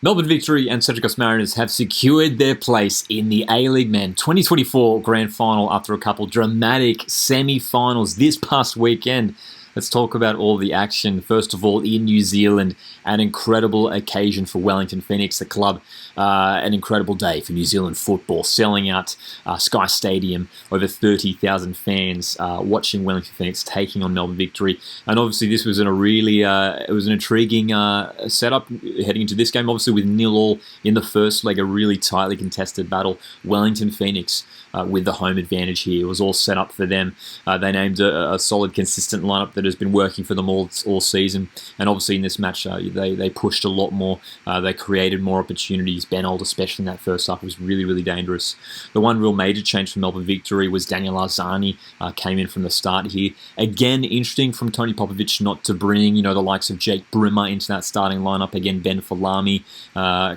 Melbourne Victory and Central Coast Mariners have secured their place in the A-League Men 2024 Grand Final after a couple dramatic semi-finals this past weekend. Let's talk about all the action. First of all, in New Zealand, an incredible occasion for Wellington Phoenix, the club. An incredible day for New Zealand football, selling out Sky Stadium, over 30,000 fans watching Wellington Phoenix taking on Melbourne Victory. And obviously this was it was an intriguing setup heading into this game, obviously with 0-0 in the first leg, a really tightly contested battle. Wellington Phoenix with the home advantage here. It was all set up for them. They named a solid, consistent lineup that has been working for them all season. And obviously in this match, they pushed a lot more. They created more opportunities. Ben Old, especially in that first half, was really, really dangerous. The one real major change for Melbourne Victory was Daniel Arzani came in from the start here. Again, interesting from Tony Popovic not to bring, the likes of Jake Brimmer into that starting lineup. Again, Ben Falami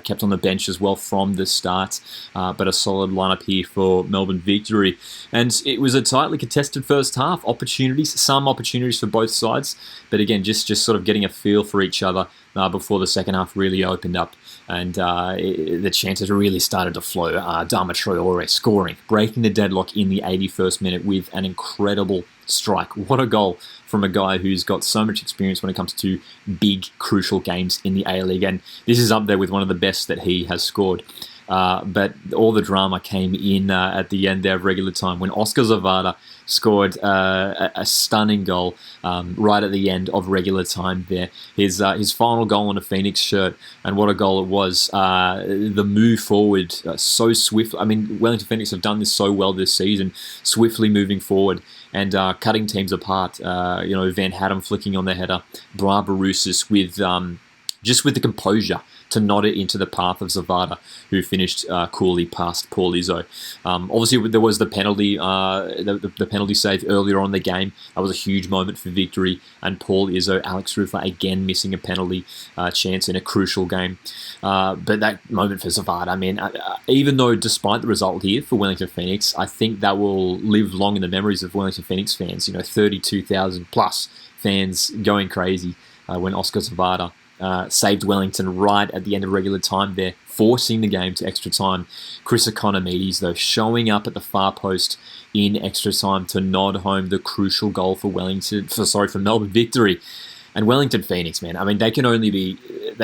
kept on the bench as well from the start. But a solid lineup here for Melbourne Victory. And it was a tightly contested first half. Some opportunities for both sides. But again, just sort of getting a feel for each other before the second half really opened up. And the chances really started to flow. Dama Traore scoring, breaking the deadlock in the 81st minute with an incredible strike. What a goal from a guy who's got so much experience when it comes to big, crucial games in the A-League. And this is up there with one of the best that he has scored. But all the drama came in at the end there of regular time when Oscar Zavada scored a stunning goal right at the end of regular time there. His final goal on a Phoenix shirt, and what a goal it was. The move forward so swift. I mean, Wellington Phoenix have done this so well this season, swiftly moving forward and cutting teams apart. Van Haddam flicking on the header, Barbarousis with the composure to nod it into the path of Zavada, who finished coolly past Paul Izzo. Obviously, there was the penalty, the penalty save earlier on in the game. That was a huge moment for Victory. And Paul Izzo, Alex Rufer again missing a penalty chance in a crucial game. But that moment for Zavada, I mean, even though despite the result here for Wellington Phoenix, I think that will live long in the memories of Wellington Phoenix fans. 32,000 plus fans going crazy when Oscar Zavada saved Wellington right at the end of regular time there, forcing the game to extra time. Chris Economides, though, showing up at the far post in extra time to nod home the crucial goal for Melbourne Victory. And Wellington Phoenix, man, I mean, they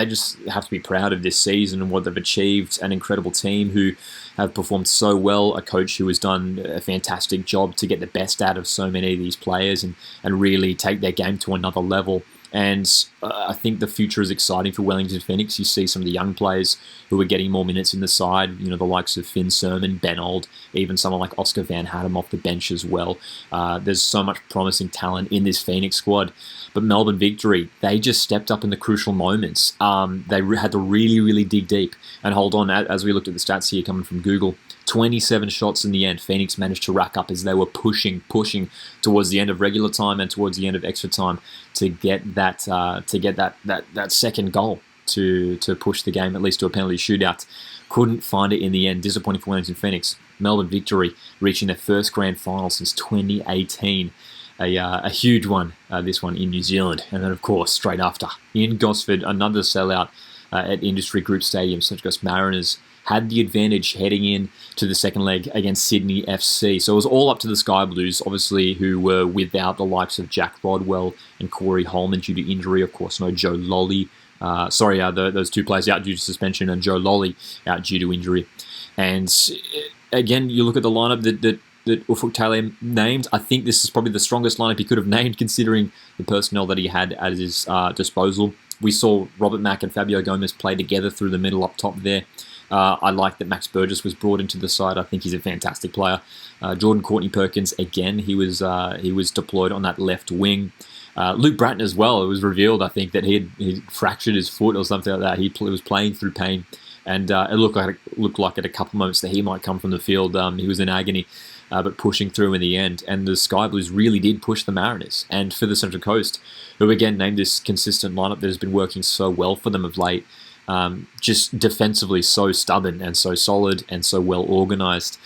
just have to be proud of this season and what they've achieved. An incredible team who have performed so well, a coach who has done a fantastic job to get the best out of so many of these players and really take their game to another level. And I think the future is exciting for Wellington Phoenix. You see some of the young players who are getting more minutes in the side, the likes of Finn Sermon, Ben Old, even someone like Oscar Van Haddam off the bench as well. There's so much promising talent in this Phoenix squad. But Melbourne Victory, they just stepped up in the crucial moments. They had to really, really dig deep and hold on. As we looked at the stats here coming from Google, 27 shots in the end Phoenix managed to rack up as they were pushing towards the end of regular time and towards the end of extra time to get that second goal to push the game at least to a penalty shootout. Couldn't find it in the end. Disappointing for Wellington Phoenix. Melbourne Victory reaching their first grand final since 2018. A huge one, this one in New Zealand. And then, of course, straight after, in Gosford, another sellout at Industree Group Stadium. Central Coast Mariners had the advantage heading in to the second leg against Sydney FC. So it was all up to the Sky Blues, obviously, who were without the likes of Jack Rodwell and Corey Holman due to injury. Of course, no Joe Lolly. Those two players out due to suspension and Joe Lolly out due to injury. And again, you look at the lineup that Ufuk Taleb named. I think this is probably the strongest lineup he could have named considering the personnel that he had at his disposal. We saw Robert Mack and Fabio Gomez play together through the middle up top there. I like that Max Burgess was brought into the side. I think he's a fantastic player. Jordan Courtney-Perkins, again, he was deployed on that left wing. Luke Bratton as well. It was revealed, I think, that he fractured his foot or something like that. He was playing through pain, and it looked like at a couple moments that he might come from the field. He was in agony, but pushing through in the end. And the Sky Blues really did push the Mariners. And for the Central Coast, who again named this consistent lineup that has been working so well for them of late, just defensively so stubborn and so solid and so well organised.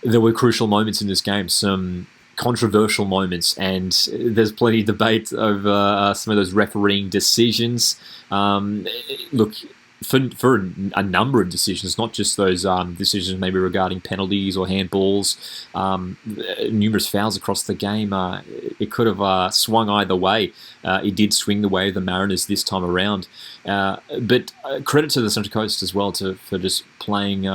There were crucial moments in this game, some controversial moments, and there's plenty of debate over some of those refereeing decisions. Look, for a number of decisions, not just those decisions maybe regarding penalties or handballs, numerous fouls across the game. It could have swung either way. It did swing the way of the Mariners this time around. But credit to the Central Coast as well for just playing,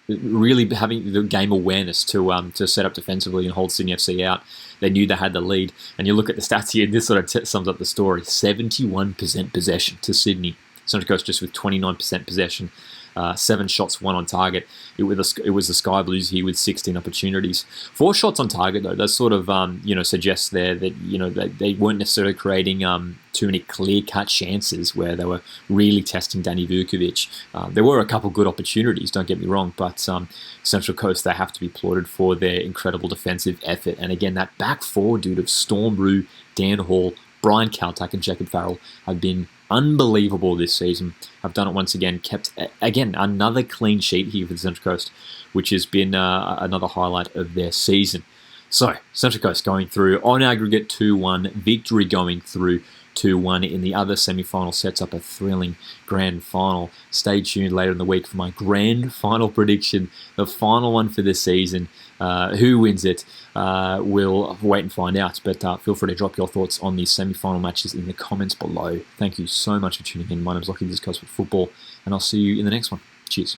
really having the game awareness to set up defensively and hold Sydney FC out. They knew they had the lead. And you look at the stats here, and this sort of sums up the story. 71% possession to Sydney. Central Coast just with 29% possession, 7 shots, 1 on target. It was the Sky Blues here with 16 opportunities. 4 shots on target, though. That sort of suggests there that they weren't necessarily creating too many clear-cut chances where they were really testing Danny Vukovic. There were a couple good opportunities, don't get me wrong, but Central Coast, they have to be applauded for their incredible defensive effort. And again, that back four, dude, of Storm Rue, Dan Hall, Brian Kaltak and Jacob Farrell have been unbelievable this season. I've done it once again, kept, again, another clean sheet here for the Central Coast, which has been another highlight of their season. So, Central Coast going through on aggregate 2-1, Victory going through 2-1 in the other semi-final, sets up a thrilling grand final. Stay tuned later in the week for my grand final prediction, the final one for this season. Who wins it? We'll wait and find out, but feel free to drop your thoughts on these semi-final matches in the comments below. Thank you so much for tuning in. My name is Lockie, this is Coast Football, and I'll see you in the next one. Cheers.